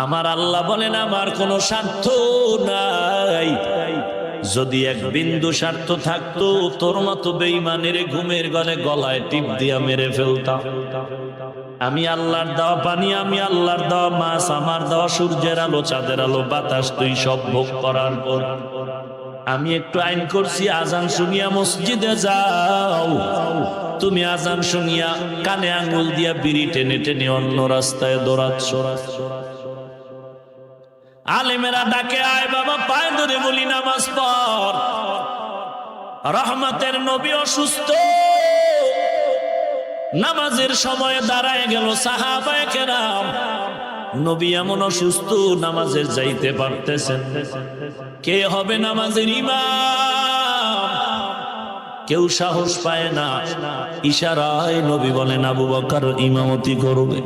আমার আল্লাহ বলেন আমার কোনো স্বার্থ নাই। যদি এক বিন্দু স্বার্থ থাকতো তোর মতো বেঈমানের ঘুমের ঘরে গলায় টিপ দিয়া মেরে ফেলতাম। আমি আল্লাহর দেওয়া পানি, আমি আল্লাহর দেওয়া মাছ, আমার দেওয়া সূর্যের আলো, চাঁদের আলো, বাতাস, তুই সব ভোগ করার পর আমি একটু আইন করছি আজান শুনিয়া মসজিদে যাও। তুমি আজান শুনিয়া কানে আঙ্গুল দিয়া বিড়ি টেনে টেনে অন্য রাস্তায় দৌড়াচ্ছ। আলেমেরা ডাকে আয় বাবা, পায়ে ধরে বলি নামাজ পড়। রহমতের নবী অসুস্থ, নামাজের সময় দাঁড়ায় গেল সাহাবায়ে কেরাম। নবী এমন অসুস্থ নামাজে যাইতে পারতেছেন, কে হবে নামাজের ইমাম? কেউ সাহস পায় না। ইশারায় নবী বলেন আবু বকর ইমামতি করবে।